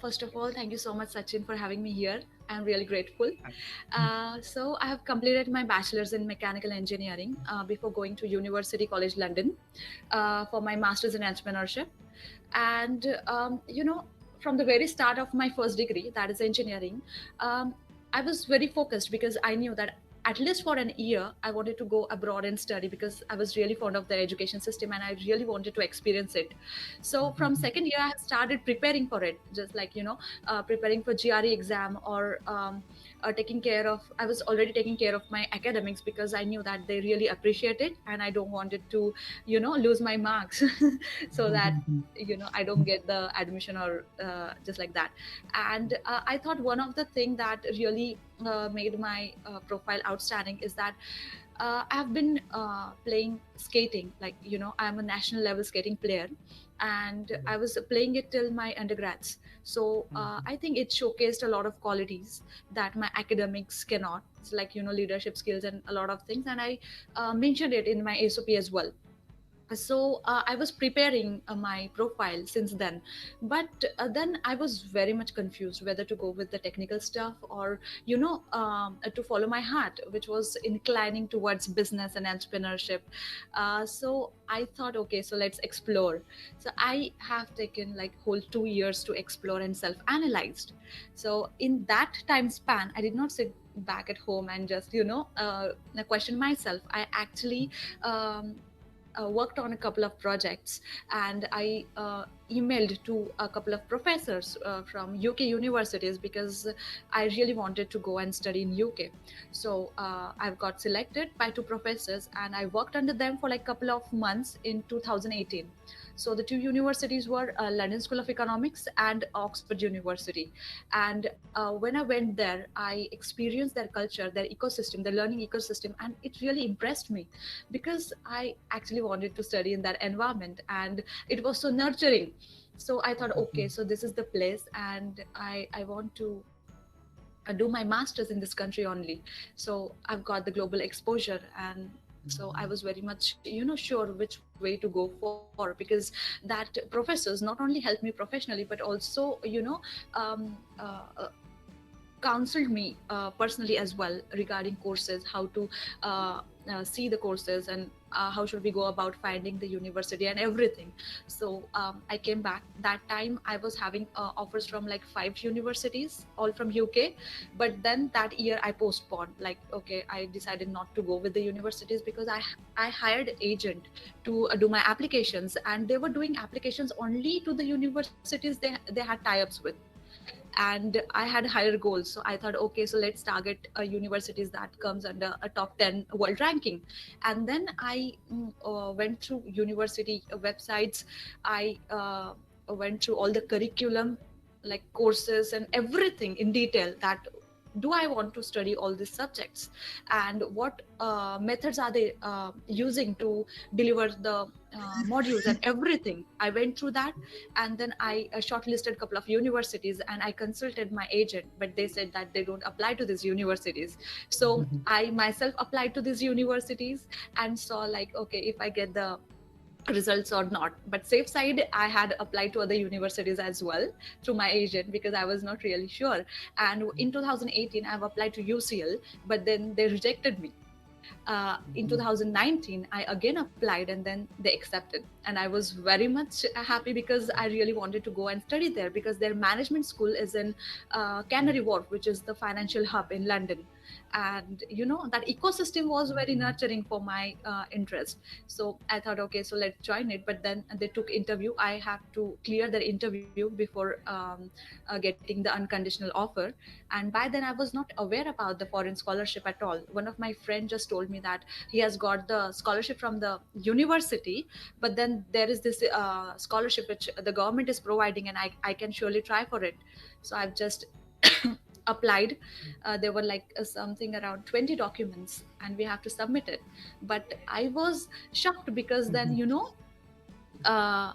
First of all, thank you so much, Sachin, for having me here. I'm really grateful. So, I have completed my bachelor's in mechanical engineering before going to University College London for my master's in entrepreneurship. And, from the very start of my first degree, that is engineering, um, I was very focused because I knew that at least for an year, I wanted to go abroad and study because I was really fond of the education system and I really wanted to experience it. So from second year, I started preparing for it, just like preparing for GRE exam or taking care of. I was already taking care of my academics because I knew that they really appreciate it, and I don't wanted to, lose my marks, so that I don't get the admission or just like that. And I thought one of the thing that really made my profile outstanding is that I've been playing skating. Like, I'm a national level skating player, and I was playing it till my undergrads. So I think it showcased a lot of qualities that my academics cannot. It's like, leadership skills and a lot of things. And I mentioned it in my SOP as well. So I was preparing my profile since then, but then I was very much confused whether to go with the technical stuff or to follow my heart, which was inclining towards business and entrepreneurship. So I thought, okay, so let's explore. So I have taken like whole 2 years to explore and self-analyzed. So in that time span, I did not sit back at home and just question myself. I actually worked on a couple of projects, and I emailed to a couple of professors from UK universities because I really wanted to go and study in UK. So I've got selected by two professors, and I worked under them for like a couple of months in 2018. So the two universities were London School of Economics and Oxford University. And when I went there, I experienced their culture, their ecosystem, their learning ecosystem, and it really impressed me because I actually wanted to study in that environment, and it was so nurturing. So I thought, okay, so this is the place, and I want to do my masters in this country only. So I've got the global exposure, and so I was very much sure which way to go for, because that professors not only helped me professionally but also counseled me personally as well regarding courses, how to see the courses, and how should we go about finding the university and everything. So I came back. That time I was having offers from like 5 universities, all from UK. But then that year I postponed. Like, okay, I decided not to go with the universities because I hired agent to do my applications, and they were doing applications only to the universities they had tie-ups with, and I had higher goals. So I thought, okay, so let's target universities that comes under a top 10 world ranking. And then I went through university websites. I went through all the curriculum, like courses and everything in detail, that do I want to study all these subjects, and what methods are they using to deliver the modules and everything. I went through that, and then I shortlisted a couple of universities, and I consulted my agent, but they said that they don't apply to these universities. So I myself applied to these universities and saw, like, okay, if I get the results or not. But safe side, I had applied to other universities as well through my agent because I was not really sure. And in 2018 I've applied to UCL, but then they rejected me. In 2019 I again applied, and then they accepted, and I was very much happy because I really wanted to go and study there, because their management school is in Canary Wharf, which is the financial hub in London. And that ecosystem was very nurturing for my interest. So I thought, okay, so let's join it. But then they took interview. I have to clear their interview before getting the unconditional offer. And by then I was not aware about the foreign scholarship at all. One of my friends just told me that he has got the scholarship from the university, but then there is this scholarship which the government is providing, and I can surely try for it. So I've just applied. There were like something around 20 documents, and we have to submit it. But I was shocked because then uh,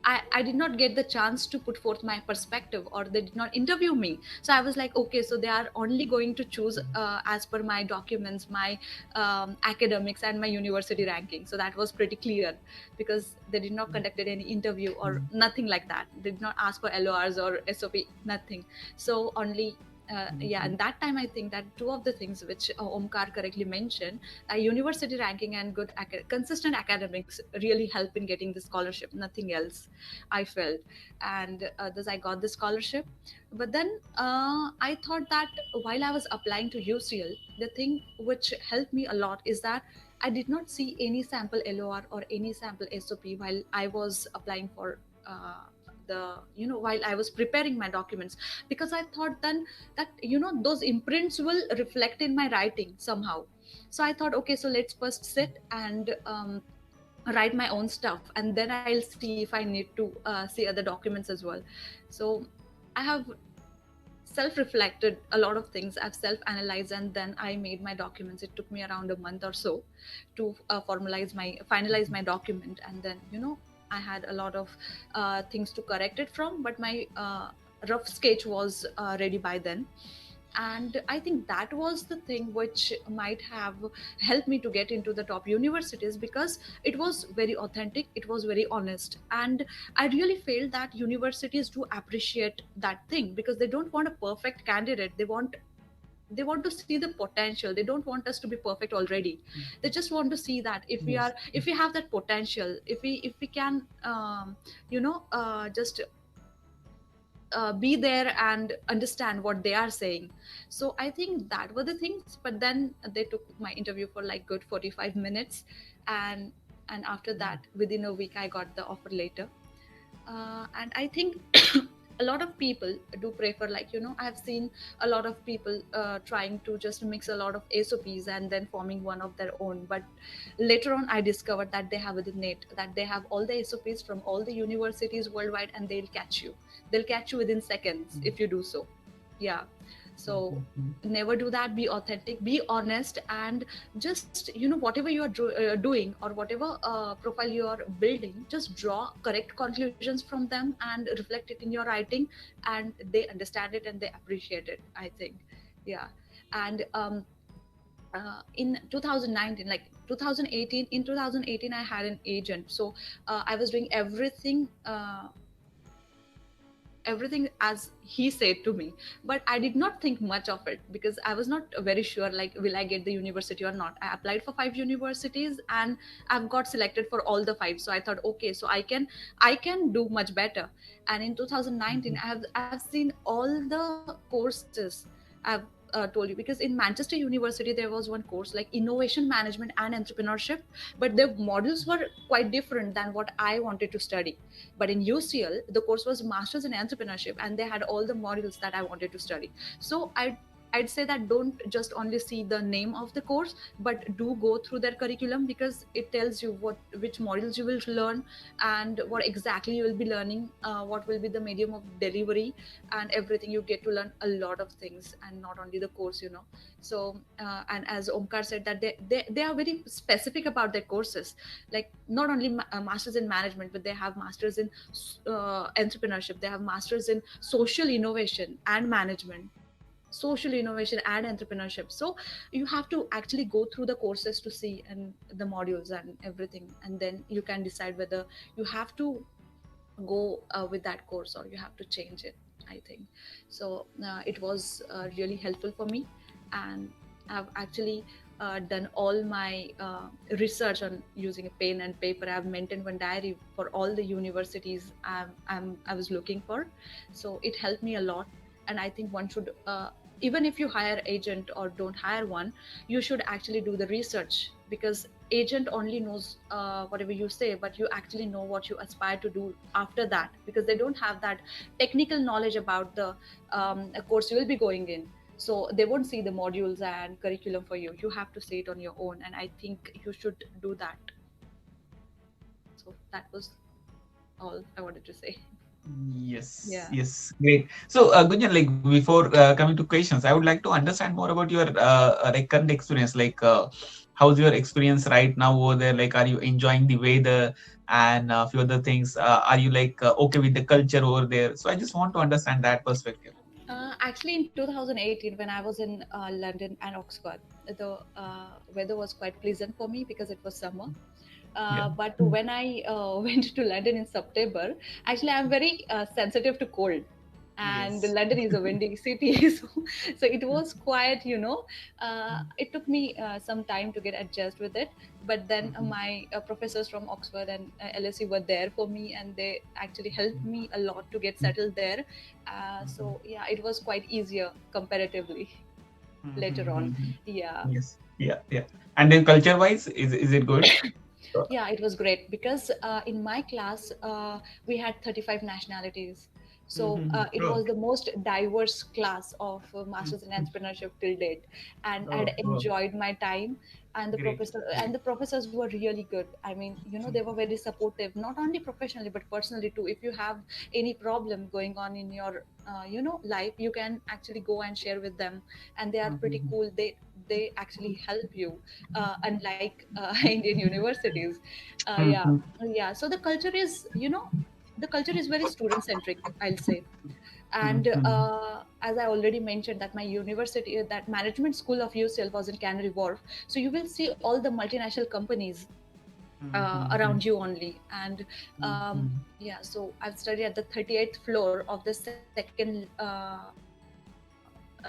I did not get the chance to put forth my perspective, or they did not interview me. So I was like, okay, so they are only going to choose as per my documents, my academics, and my university ranking. So that was pretty clear, because they did not conducted any interview or nothing like that. They did not ask for LORs or SOP, nothing. So only yeah, and that time I think that two of the things which Omkar correctly mentioned, university ranking and good consistent academics really help in getting the scholarship, nothing else, I felt. And thus I got the scholarship. But then I thought that while I was applying to UCL, the thing which helped me a lot is that I did not see any sample LOR or any sample SOP while I was applying for the, while I was preparing my documents, because I thought then that those imprints will reflect in my writing somehow. So I thought, okay, so let's first sit and write my own stuff, and then I'll see if I need to see other documents as well. So I have self-reflected a lot of things, I've self-analyzed, and then I made my documents. It took me around a month or so to finalize my document. And then I had a lot of things to correct it from, but my rough sketch was ready by then. And I think that was the thing which might have helped me to get into the top universities, because it was very authentic, it was very honest. And I really feel that universities do appreciate that thing, because they don't want a perfect candidate. They want to see the potential. They don't want us to be perfect already. They just want to see that if we have that potential, if we can just be there and understand what they are saying. So I think that were the things. But then they took my interview for like good 45 minutes, and after that, within a week, I got the offer later. And I think a lot of people do prefer, like I've seen a lot of people trying to just mix a lot of SOPs and then forming one of their own. But later on, I discovered that they have it innate, that they have all the SOPs from all the universities worldwide, and they'll catch you within seconds if you do so. Yeah. So never do that. Be authentic, be honest, and just whatever you are doing, or whatever profile you are building, just draw correct conclusions from them and reflect it in your writing, and they understand it and they appreciate it, I think. Yeah. And in 2019, like 2018, in 2018 I had an agent. So I was doing everything as he said to me, but I did not think much of it, because I was not very sure, like, will I get the university or not. I applied for 5 universities, and I've got selected for all the 5. So I thought, okay, so I can do much better. And in 2019, I've seen all the courses. I've told you, because in Manchester University there was one course like innovation management and entrepreneurship, but the modules were quite different than what I wanted to study. But in UCL, the course was Masters in Entrepreneurship, and they had all the modules that I wanted to study. So I'd say that don't just only see the name of the course, but do go through their curriculum, because it tells you which modules you will learn, and what exactly you will be learning, what will be the medium of delivery, and everything. You get to learn a lot of things, and not only the course. So and as Omkar said, that they are very specific about their courses. Like, not only masters in management, but they have masters in entrepreneurship. They have masters in social innovation and management, social innovation and entrepreneurship. So you have to actually go through the courses to see, and the modules and everything, and then you can decide whether you have to go with that course, or you have to change it, I think. So it was really helpful for me. And I've actually done all my research on using a pen and paper. I've maintained one diary for all the universities I was looking for. So it helped me a lot. And I think one should, even if you hire agent or don't hire one, you should actually do the research, because agent only knows whatever you say, but you actually know what you aspire to do after that, because they don't have that technical knowledge about the course you will be going in. So they won't see the modules and curriculum for you. You have to see it on your own, and I think you should do that. So that was all I wanted to say. Yes, Yeah. yes, great. So, Gunjan, like before coming to questions, I would like to understand more about your like current experience. Like, how's your experience right now over there? Like, are you enjoying the way the and a few other things. Are you like okay with the culture over there? So I just want to understand that perspective. Actually, in 2018, when I was in London and Oxford, the weather was quite pleasant for me because it was summer. Yeah. But when I went to London in September, actually, I'm very sensitive to cold. And Yes. London is a windy city, so it was quite, it took me some time to get adjust with it. But then Mhm. my professors from Oxford and LSE were there for me, and they actually helped me a lot to get settled there. So yeah, it was quite easier comparatively later on. Mhm. Yeah. Yes. Yeah. Yeah. And then culture wise, is it good? Yeah, it was great because in my class we had 35 nationalities. So it Oh. was the most diverse class of masters in entrepreneurship till date, and I Oh, had oh, enjoyed my time. And great. the professors were really good. I mean, they were very supportive, not only professionally but personally too. If you have any problem going on in your life, you can actually go and share with them, and they are pretty Mhm. cool. They actually help you, unlike Indian universities. Yeah, Mhm. yeah. So the culture is very student centric, I'll say. And Mhm. as I already mentioned, that my university, that management school of UCL was in Canary Wharf, so you will see all the multinational companies Mhm. around you only. And Mhm. yeah, so I've studied at the 38th floor of the second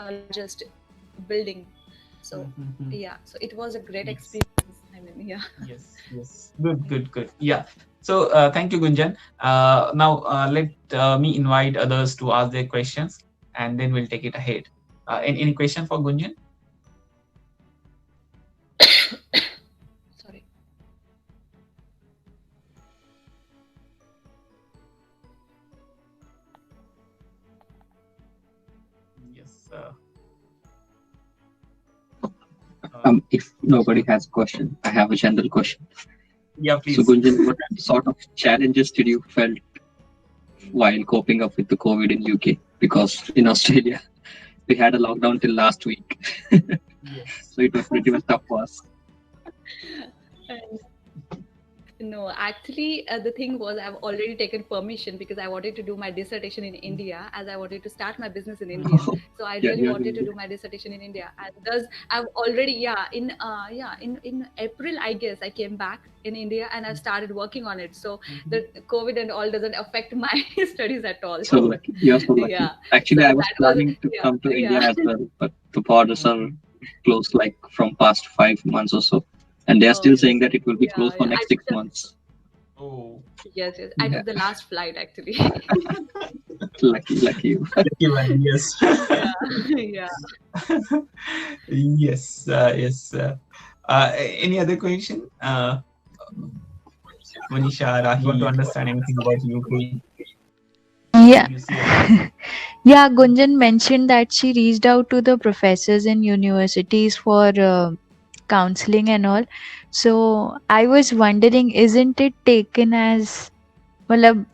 largest building. So yeah, so it was a Mhm. great experience. I mean, Yes. yeah. Yes, yes. Good, good, good. Yeah. So, thank you, Gunjan. Now, let me invite others to ask their questions, and then we'll take it ahead. Any question for Gunjan? Sorry. Yes. Uh, If nobody has a question, I have a general question. yeah, So, please. Gunjan, what sort of challenges did you felt while coping up with the COVID in UK? Because in Australia, we had a lockdown till last week, Yes. so it was pretty much tough for us. No, actually, the thing was, I've already taken permission because I wanted to do my dissertation in India, as I wanted to start my business in India. So I Yeah, really you're wanted doing to good. do my dissertation in India, and thus I've already, in April, I guess, I came back in India and I started working on it. So Mhm. the COVID and all doesn't affect my studies at all. So lucky. You're so lucky. Yeah. Actually, So I was that was, planning to yeah, come to India yeah. as well, but the borders are Mhm. closed like from past 5 months or so, and they are Oh, still saying that it will be yeah, closed for yeah. I next took six the months. Oh, Yes, yes. I Yeah, took the last flight actually. lucky, lucky you. lucky one. Yes. Yeah, yeah. Yes. Yes. Any other question? Manisha, Rahi, want to understand anything about UK? Did Yeah. you see anything? Yeah, Gunjan mentioned that she reached out to the professors in universities for counseling and all. So I was wondering, isn't it taken as, well,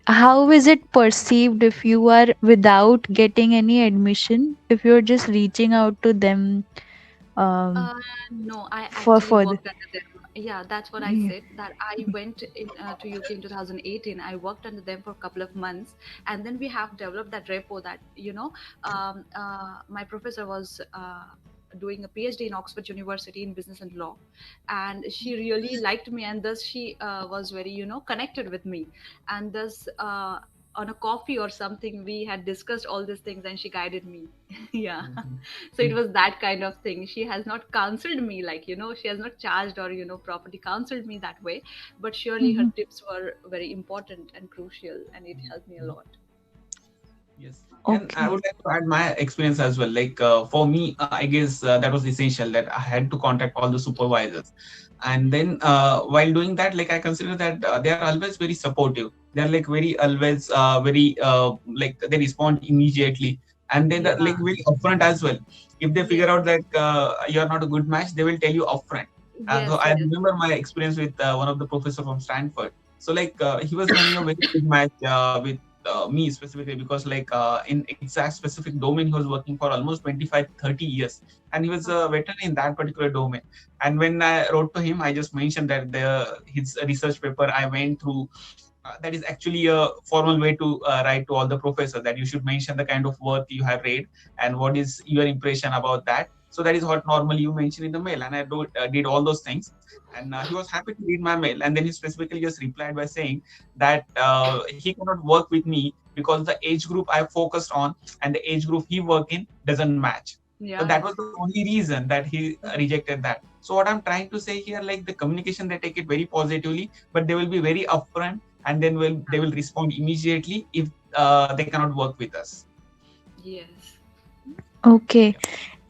how is it perceived if you are without getting any admission, if you're just reaching out to them um, Uh, no, I actually for the. worked under them. Yeah, that's what I Yeah. said. That I went to UK in 2018. I worked under them for a couple of months, and then we have developed that rapport. That my professor was doing a PhD in Oxford University in Business and Law, and she really liked me, and thus she was very connected with me, and thus. On a coffee or something, we had discussed all these things, and she guided me. Yeah. Mhm. So it was that kind of thing. She has not counseled me, like she has not charged or properly counseled me that way, but surely her Mhm. tips were very important and crucial, and it helped me a lot. Yes, and I Okay. would like to add my experience as well. Like for me, I guess that was essential that I had to contact all the supervisors, and then while doing that, like I consider that they are always very supportive. They are like very always very like they respond immediately, and then Yeah. like very upfront as well. If they figure Yes. out that you are not a good match, they will tell you upfront. So Yes. I Yes. remember my experience with one of the professor from Stanford. So like he was having a very good match with me specifically, because like in exact specific domain he was working for almost 25-30 years, and he was a veteran in that particular domain. And when I wrote to him, I just mentioned that his research paper I went through, that is actually a formal way to write to all the professors, that you should mention the kind of work you have read and what is your impression about that. So that is what normally you mention in the mail, and I did all those things. And he was happy to read my mail, and then he specifically just replied by saying that he cannot work with me because the age group I focused on and the age group he worked in doesn't match. So Yeah, that was the only reason that he rejected that. So what I'm trying to say here, like the communication, they take it very positively, but they will be very upfront, and then they will respond immediately if they cannot work with us. yes. Okay.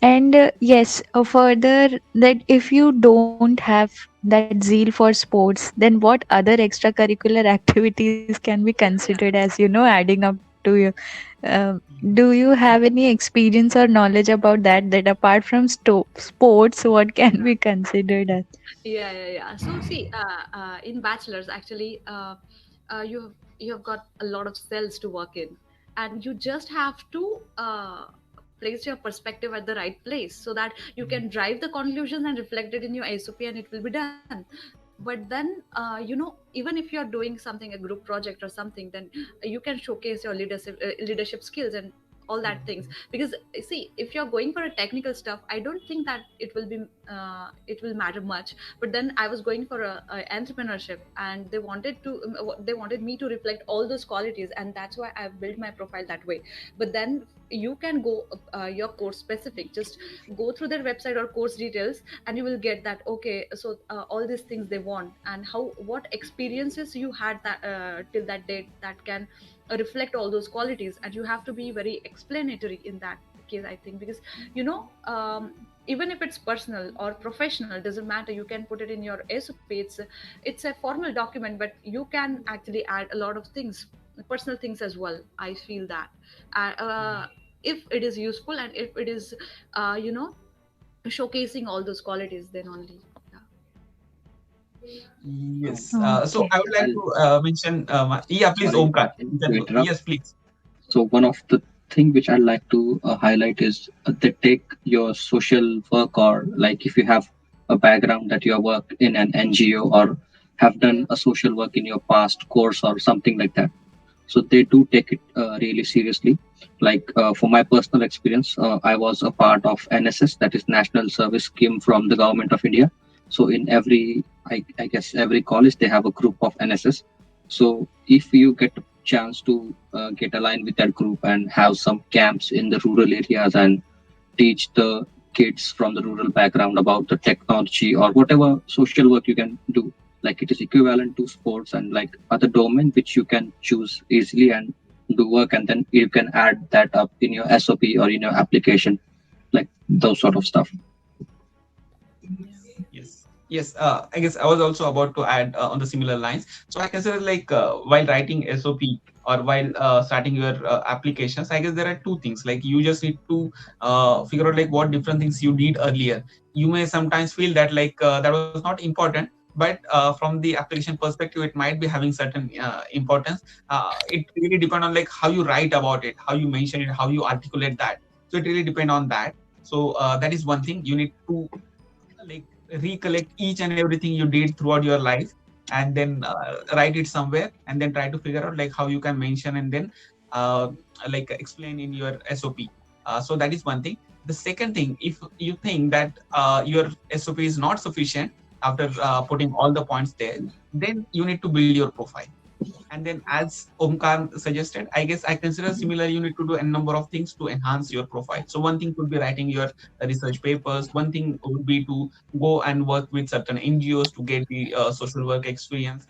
And yes, further that if you don't have that zeal for sports, then what other extracurricular activities can be considered Yeah. as, adding up to you? Do you have any experience or knowledge about that? That apart from sports, what can be considered as? Yeah, yeah, yeah. So see, in bachelors, actually, you have got a lot of cells to work in, and you just have to place your perspective at the right place so that you can drive the conclusions and reflect it in your SOP, and it will be done. But then, even if you're doing something, a group project or something, then you can showcase your leadership skills and all that things. Because see, if you're going for a technical stuff, I don't think that it will matter much. But then I was going for a entrepreneurship, and they wanted me to reflect all those qualities, and that's why I've built my profile that way. But then you can go your course specific, just go through their website or course details, and you will get that, okay, so all these things they want, and what experiences you had that till that date that can reflect all those qualities. And you have to be very explanatory in that case, I think. Because even if it's personal or professional, doesn't matter, you can put it in your SOP. It's a formal document, but you can actually add a lot of things, personal things as well, I feel that. If it is useful, and if it is showcasing all those qualities, then only. Yes. So Okay. I would like I'll, to mention, yeah, please, sorry, Omkar. Patil, You to can go. interrupt. Yes, please. So one of the thing which I'd like to highlight is they take your social work, or like if you have a background that you have worked in an NGO or have Yeah. done a social work in your past course or something like that. So they do take it really seriously. Like for my personal experience, I was a part of NSS, that is National Service Scheme from the government of India. So in every, I guess every college they have a group of NSS. So if you get a chance to get aligned with that group and have some camps in the rural areas and teach the kids from the rural background about the technology or whatever social work you can do, like it is equivalent to sports and like other domain which you can choose easily and do work, and then you can add that up in your SOP or in your application, like those sort of stuff. Yes. Yes. I guess I was also about to add on the similar lines. So I consider like while writing SOP or while starting your applications, I guess there are two things. Like you just need to figure out like what different things you did earlier. You may sometimes feel that like that was not important, but from the application perspective, it might be having certain importance. It really depends on like how you write about it, how you mention it, how you articulate that. So it really depends on that. So that is one thing you need to like recollect each and everything you did throughout your life, and then write it somewhere, and then try to figure out like how you can mention and then uh, like explain in your SOP. So that is one thing. The second thing, if you think that your SOP is not sufficient after putting all the points there, then you need to build your profile. And then, as Omkar suggested, I guess I consider similar. You need to do a number of things to enhance your profile. So one thing could be writing your research papers. One thing would be to go and work with certain NGOs to get the social work experience.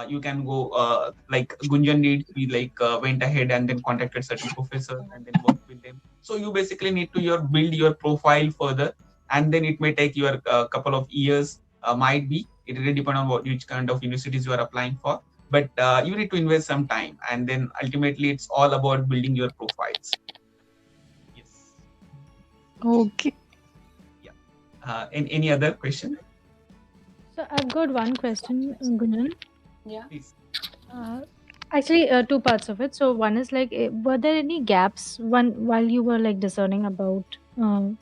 You can go like Gunjan did. He like went ahead and then contacted certain professors and then worked with them. So you basically need to build your profile further, and then it may take you a couple of years. Might be, it really depends on which kind of universities you are applying for, but you need to invest some time, and then ultimately it's all about building your profiles. Yes. Okay. Yeah. Any other question, So I've got one question, Gunjan. Yeah. please? Uh, Actually, two parts of it. So one is like, were there any gaps while you were like discerning about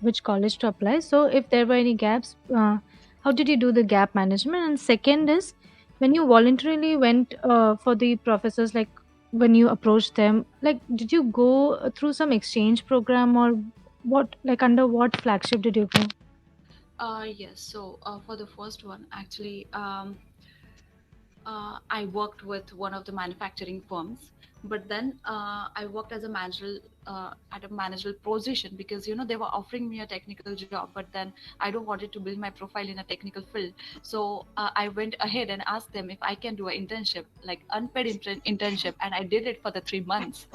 which college to apply? So if there were any gaps, how did you do the gap management? And second is, when you voluntarily went for the professors, like when you approached them, like did you go through some exchange program, or what? Like under what flagship did you go? Yes. So for the first one, actually, I worked with one of the manufacturing firms, but then I worked as a manager at a managerial position because they were offering me a technical job, but then I don't wanted to build my profile in a technical field. So I went ahead and asked them if I can do an internship, like unpaid internship, and I did it for the 3 months,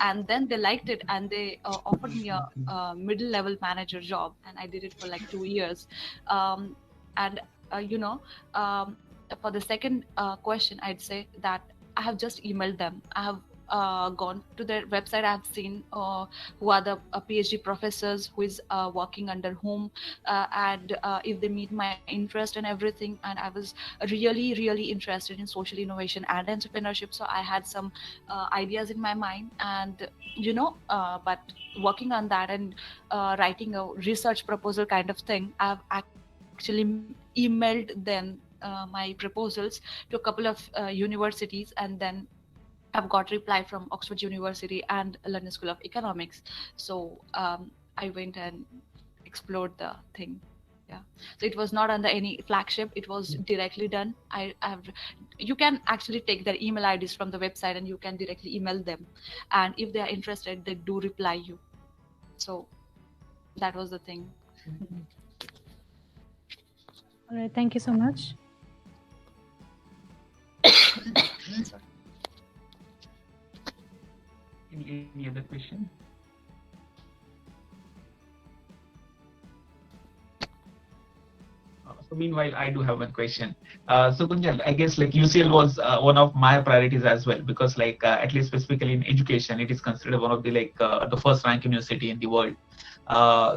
and then they liked it and they offered me a middle level manager job, and I did it for like 2 years. And uh, you know um, for the second question, I'd say that I have just emailed them. I have gone to their website. I have seen who are the PhD professors who is working under whom, and if they meet my interest and everything. And I was really, really interested in social innovation and entrepreneurship. So I had some ideas in my mind, and but working on that and writing a research proposal kind of thing, I've actually emailed them my proposals to a couple of universities, and then I've got reply from Oxford University and London School of Economics. So I went and explored the thing. Yeah. So it was not under any flagship. It was directly done. I have. You can actually take their email IDs from the website, and you can directly email them. And if they are interested, they do reply you. So that was the thing. All right, thank you so much. Sorry. Any other question? So meanwhile, I do have one question. So Gunjan, I guess like UCL was one of my priorities as well, because like at least specifically in education, it is considered one of the the first rank university in the world.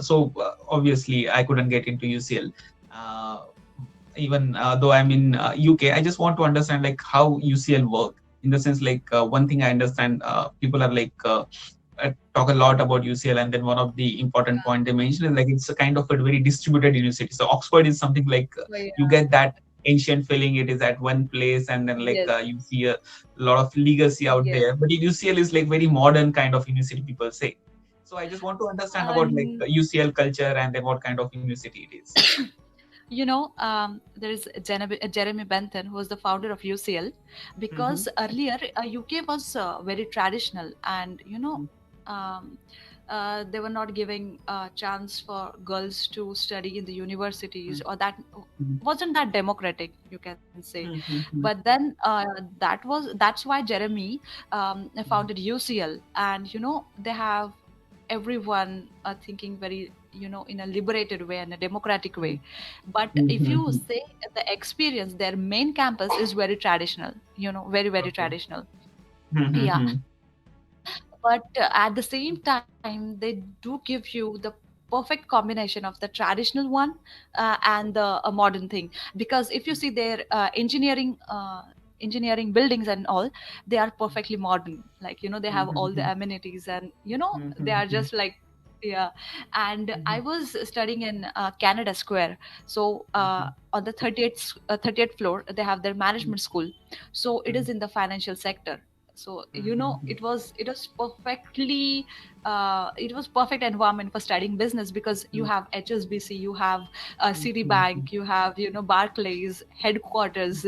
So obviously I couldn't get into UCL. Even though I'm in UK, I just want to understand like how UCL work, in the sense like one thing I understand, people are like talk a lot about UCL, and then one of the important point they mention is like it's a kind of a very distributed university. So Oxford is something like Oh, yeah. you get that ancient feeling, it is at one place, and then like Yes. you see a lot of legacy out Yes. there. But UCL is like very modern kind of university, people say. So I just want to understand about like UCL culture, and then what kind of university it is. There is Jeremy Bentham, who was the founder of UCL, because earlier UK was very traditional, and um, they were not giving a chance for girls to study in the universities, or that wasn't that democratic, you can say. But then that's why Jeremy founded UCL, and they have everyone thinking very in a liberated way and a democratic way. But if you say the experience, their main campus is very traditional, very, very Okay. traditional. Yeah. But at the same time, they do give you the perfect combination of the traditional one and the modern thing. Because if you see their engineering buildings and all, they are perfectly modern, like they have all the amenities, and they are just like, yeah. And I was studying in Canada Square. So on the 30th floor, they have their management school. So it is in the financial sector. So it was perfectly it was perfect environment for studying business, because you have HSBC, you have Citibank, you have Barclays headquarters.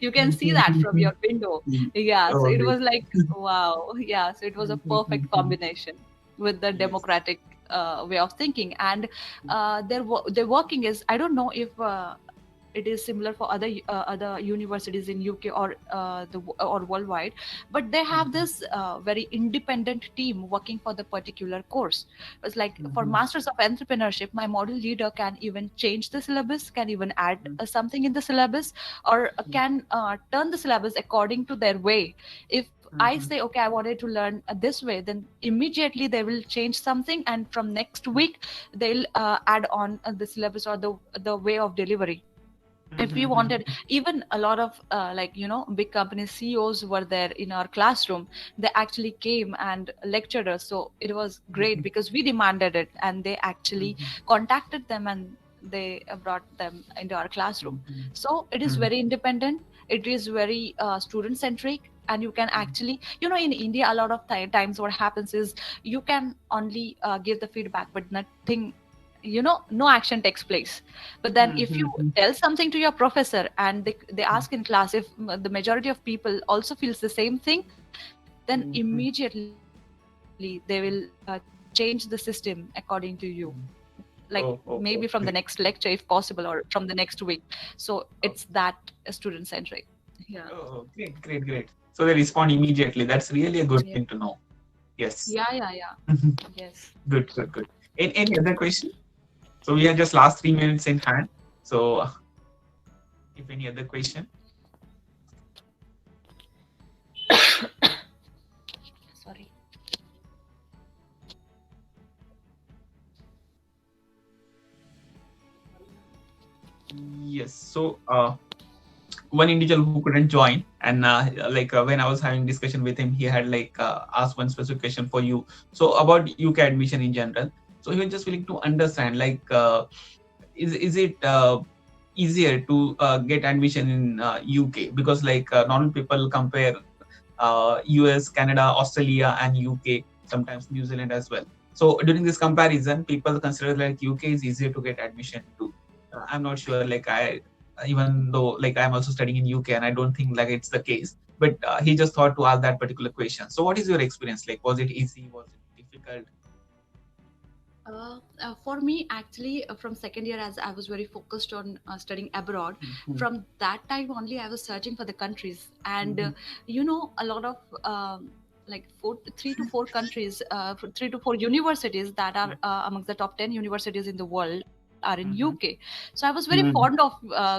You can see that from your window. Yeah, so it was like, wow. Yeah, so it was a perfect combination with the democratic way of thinking. And their working is, I don't know if it is similar for other universities in UK or worldwide, but they have this very independent team working for the particular course. It's like for Masters of Entrepreneurship, my module leader can even change the syllabus, can even add something in the syllabus, or can turn the syllabus according to their way. If I say, okay, I wanted to learn this way, then immediately they will change something, and from next week they'll add on the syllabus or the way of delivery. If we wanted, even a lot of big company CEOs were there in our classroom. They actually came and lectured us, so it was great because we demanded it, and they actually contacted them, and they brought them into our classroom. So it is very independent, it is very student centric, and you can actually, in India, a lot of times what happens is you can only give the feedback, but nothing, no action takes place. But then if you tell something to your professor, and they ask in class if the majority of people also feels the same thing, then immediately they will change the system according to you, like maybe from the next lecture if possible, or from the next week. So it's that student centric. Yeah. Great, great, great. So they respond immediately. That's really a Yeah. good thing to know. Yes. Yeah. Yes. Good, good, good. Any other question? So we have just last 3 minutes in hand. So if any other question. Sorry. Yes. So one individual who couldn't join, and when I was having discussion with him, he had asked one specific question for you. So about UK admission in general. So he was just willing to understand, is it easier to get admission in UK, because normal people compare US, Canada, Australia, and UK, sometimes New Zealand as well. So during this comparison, people consider UK is easier to get admission to. I'm not sure. Even though I'm also studying in UK, and I don't think it's the case. But he just thought to ask that particular question. So what is your experience like? Was it easy? Was it difficult? For me, actually, from second year, as I was very focused on studying abroad, from that time only, I was searching for the countries, and a lot of three to four countries, three to four universities that are amongst the top 10 universities in the world are in UK. So I was very fond of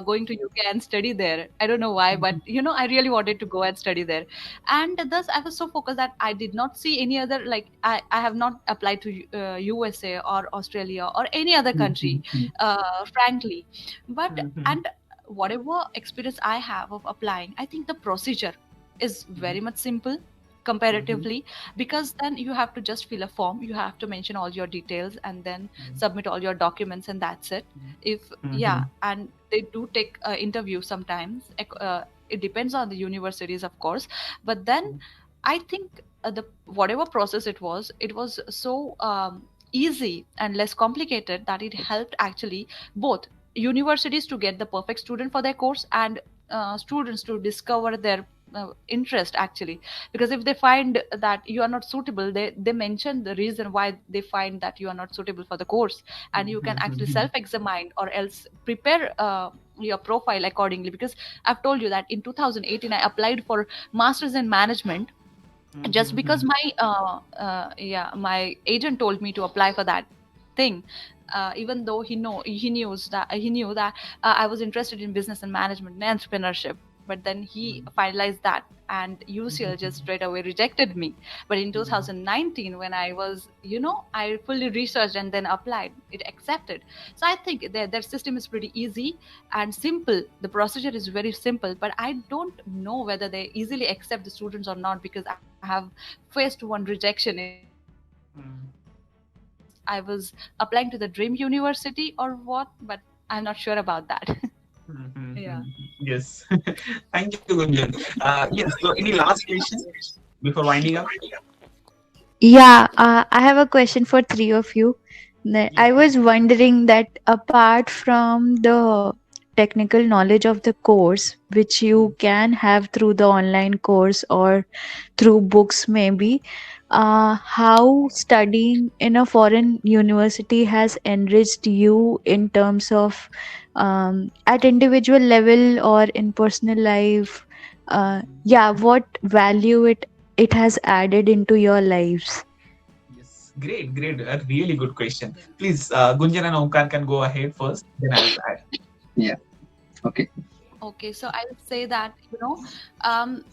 going to UK and study there. I don't know why, but I really wanted to go and study there, and thus I was so focused that I did not see any other, I have not applied to USA or Australia or any other country, frankly. But and whatever experience I have of applying, I think the procedure is very much simple comparatively, because then you have to just fill a form, you have to mention all your details, and then submit all your documents, and that's it. If Yeah, and they do take interview sometimes. It depends on the universities, of course, but then I think the whatever process it was so easy and less complicated that it helped actually both universities to get the perfect student for their course, and students to discover their interest actually. Because if they find that you are not suitable, they mention the reason why they find that you are not suitable for the course, and you can actually self examine or else prepare your profile accordingly. Because I've told you that in 2018 I applied for masters in management, just because my agent told me to apply for that thing, even though he knew that I was interested in business and management and entrepreneurship. But then he finalized that, and UCL just straight away rejected me. But in 2019, when I was, I fully researched and then applied, it accepted. So I think their system is pretty easy and simple. The procedure is very simple, but I don't know whether they easily accept the students or not, because I have faced one rejection in my life. I was applying to the dream university or what, but I'm not sure about that. Yeah. Yes. Thank you, Gunjan. Yes. So any last question before winding up? Yeah, I have a question for three of you. Yeah. I was wondering that apart from the technical knowledge of the course, which you can have through the online course or through books, maybe, how studying in a foreign university has enriched you in terms of at individual level or in personal life. Yeah, what value it has added into your lives. Yes. Great, great. A really good question. Please, Gunjan and Omkar can go ahead first. Then I'll add. Yeah. Okay. Okay, so I would say that, um,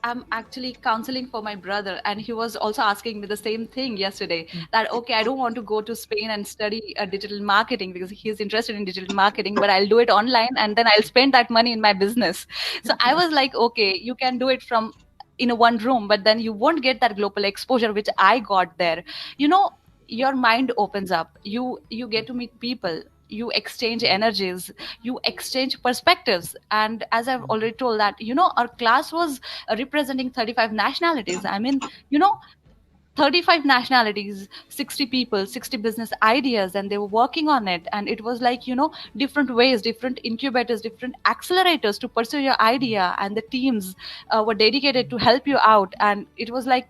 I'm actually counseling for my brother, and he was also asking me the same thing yesterday. That okay, I don't want to go to Spain and study digital marketing because he's interested in digital marketing, but I'll do it online, and then I'll spend that money in my business. So I was like, okay, you can do it from in a one room, but then you won't get that global exposure which I got there. You know, your mind opens up. You get to meet people. You exchange energies, you exchange perspectives, and as I've already told that, our class was representing 35 nationalities. I mean, you know 35 nationalities, 60 people, 60 business ideas, and they were working on it. And it was like, different ways, different incubators, different accelerators to pursue your idea, and the teams were dedicated to help you out. And it was like,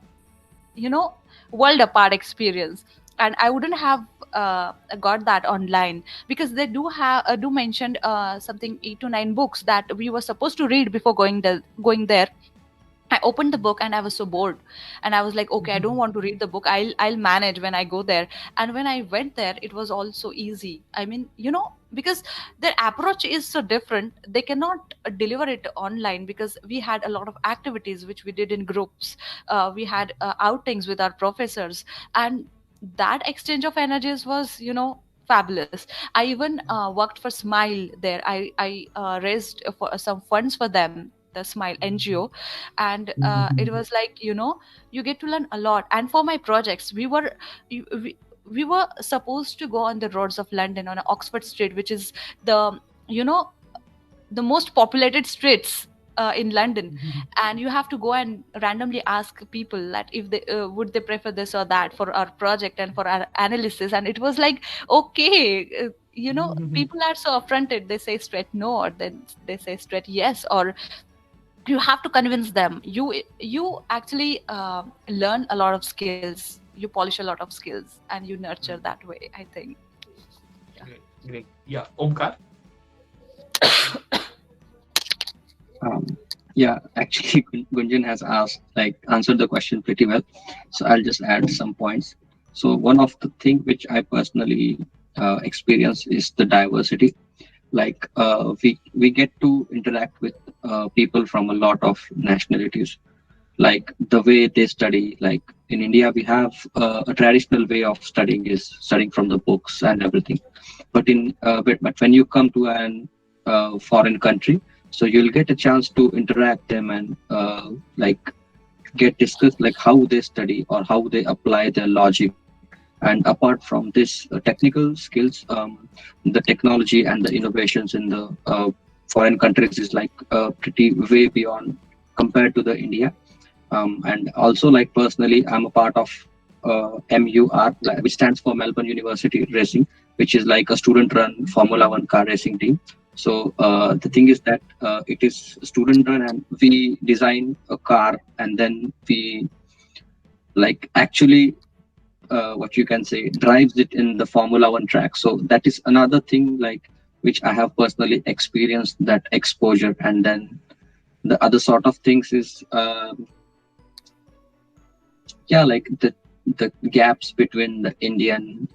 you know world apart experience. And I wouldn't have got that online, because they do mention something 8 to 9 books that we were supposed to read before going there. I opened the book and I was so bored, and I was like, okay, I don't want to read the book. I'll manage when I go there. And when I went there, it was all so easy. I mean, because their approach is so different. They cannot deliver it online, because we had a lot of activities which we did in groups. We had outings with our professors, and that exchange of energies was, fabulous. I even worked for Smile there. I raised for some funds for them, the Smile NGO. And it was like, you get to learn a lot. And for my projects, we, we we were supposed to go on the roads of London, on Oxford Street, which is the you know the most populated streets in London. And you have to go and randomly ask people that if they would they prefer this or that for our project and for our analysis. And it was like, okay, people are so affronted. They say straight no, or then they say straight yes, or you have to convince them. You actually learn a lot of skills, you polish a lot of skills, and you nurture that way, I think. Yeah. Great. Yeah, Omkar. Yeah, actually, Gunjan has answered the question pretty well. So I'll just add some points. So one of the thing which I personally experience is the diversity. We get to interact with people from a lot of nationalities. Like the way they study, like in India, we have a traditional way of studying is studying from the books and everything. But when you come to an foreign country, so you'll get a chance to interact them and get discussed like how they study or how they apply their logic. And apart from this technical skills, the technology and the innovations in the foreign countries is pretty way beyond compared to the India. And also, like personally, I'm a part of MUR, which stands for Melbourne University Racing, which is like a student-run Formula One car racing team. So the thing is that it is student-run, and we design a car, and then we actually what you can say drives it in the Formula One track. So that is another thing which I have personally experienced, that exposure. And then the other sort of things is the gaps between the Indian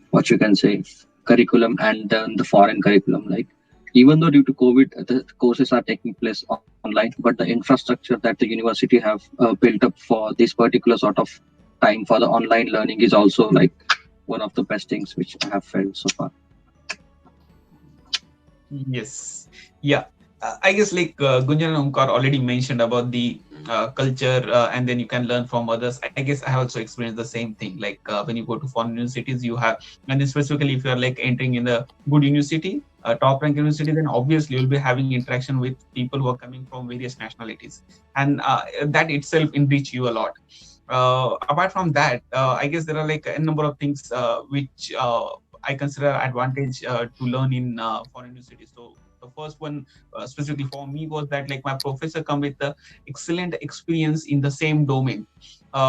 what you can say curriculum and the foreign curriculum. Even though due to COVID the courses are taking place online, but the infrastructure that the university have built up for this particular sort of time for the online learning is also one of the best things which I have felt so far. Yes. Yeah. I guess Gunjan and Omkar already mentioned about the culture, and then you can learn from others. I guess I have also experienced the same thing. When you go to foreign universities, you have, and then specifically if you are entering in the good university, top rank university, then obviously you'll be having interaction with people who are coming from various nationalities, and that itself enrich you a lot. Apart from that, I guess there are a number of things which I consider advantage to learn in foreign universities. So the first one specifically for me was that my professor come with the excellent experience in the same domain,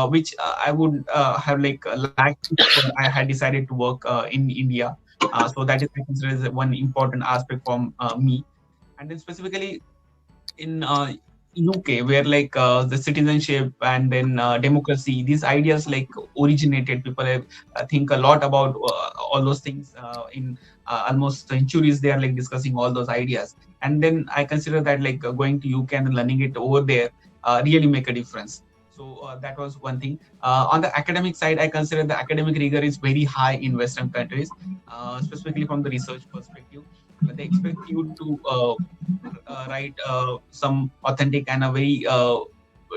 which I would have lacked if I had decided to work in India. So that is I consider as one important aspect for me. And then specifically in UK, where the citizenship and then democracy, these ideas originated. People have, think a lot about all those things in almost centuries. They are discussing all those ideas, and then I consider that going to UK and learning it over there really make a difference. So that was one thing. On the academic side, I consider the academic rigor is very high in Western countries, specifically from the research perspective. They expect you to write some authentic and a very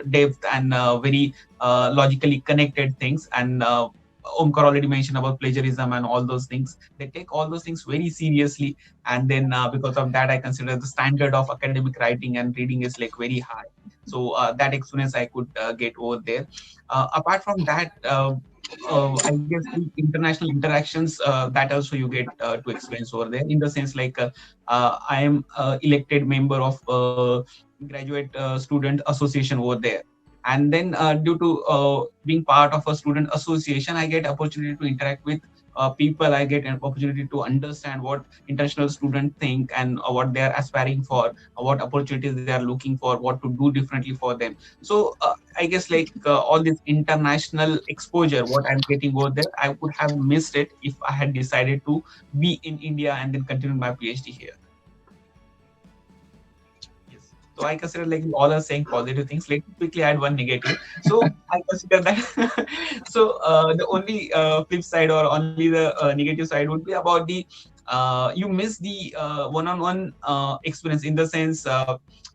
depth and very logically connected things. And Omkar already mentioned about plagiarism and all those things. They take all those things very seriously, and then because of that, I consider the standard of academic writing and reading is like very high. So that experience I could get over there. Apart from that, I guess the international interactions that also you get to experience over there, in the sense like I am elected member of graduate student association over there. And then due to being part of a student association, I get opportunity to interact with people. I get an opportunity to understand what international students think and what they are aspiring for, what opportunities they are looking for, what to do differently for them. So I guess like all this international exposure, what I'm getting over there, I would have missed it if I had decided to be in India and then continue my PhD here. Yes. So I consider like all are saying positive things. Let me quickly add one negative. So I consider that. So the only flip side or only the negative side would be about the you miss the one-on-one experience, in the sense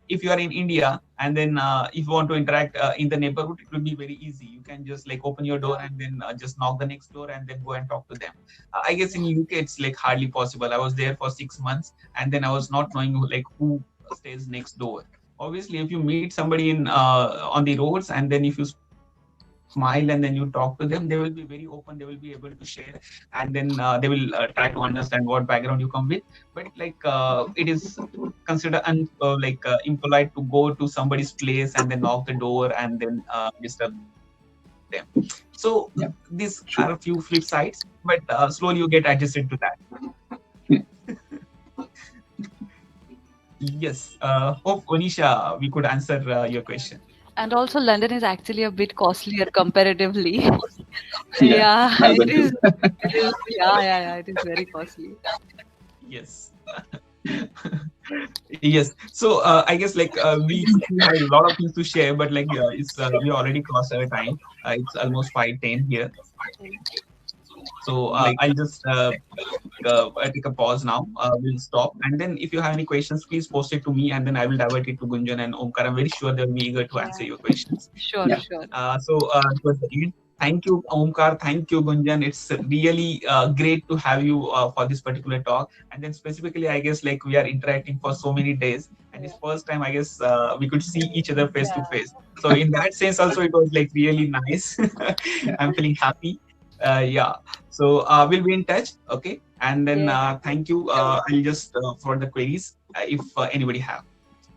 if you are in India and then if you want to interact in the neighborhood, it will be very easy. You can just like open your door and then just knock the next door and then go and talk to them. I guess in UK it's like hardly possible. I was there for 6 months and then I was not knowing like who stays next door. Obviously, if you meet somebody in on the roads and then if you smile and then you talk to them, they will be very open. They will be able to share, and then they will try to understand what background you come with. But like it is considered impolite to go to somebody's place and then knock the door and then disturb them. So these are a few flip True. sides, but slowly you get adjusted to that. Yeah. Yes. Hope Onisha, we could answer your question. And also, London is actually a bit costlier comparatively. Yeah. Yeah, it Melbourne is. too. It is. Yeah, yeah, yeah. It is very costly. Yes. Yes. So I guess like we have a lot of things to share, but like it's we already crossed our time. It's almost 5:10 here. So I'll just take a pause now. We'll stop, and then if you have any questions, please post it to me, and then I will divert it to Gunjan and Omkar. I'm very sure they'll be eager to answer your questions. Sure, Yeah. sure. So towards the end, thank you, Omkar. Thank you, Gunjan. It's really great to have you for this particular talk. And then specifically, I guess like we are interacting for so many days, and it's first time I guess we could see each other face to face. So in that sense, also it was like really nice. Yeah. I'm feeling happy. Yeah. So we'll be in touch. Okay. And then thank you. I'll just for the queries if anybody have.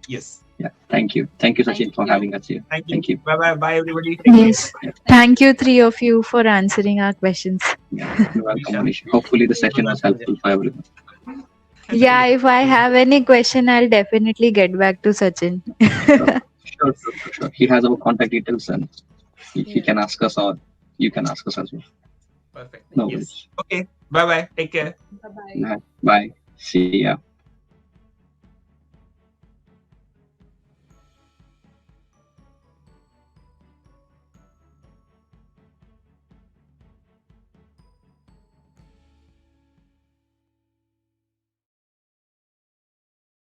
Yes. Yeah. Thank you. Thank you, Thank Sachin, for you. having us here. Thank you. Thank you. Bye bye. Bye everybody. Take care. Yes. Thank you, three of you, for answering our questions. Yeah. You're welcome, Nisha. Manish. Hopefully the You're session was welcome. helpful for everyone. Yeah, if I have any question, I'll definitely get back to Sachin. Sure. He has our contact details and he Yeah. can ask us or you can ask us as well. Perfect. No Yes. worries. Okay. Bye bye. Take care. Bye bye. Yeah. Bye. See ya.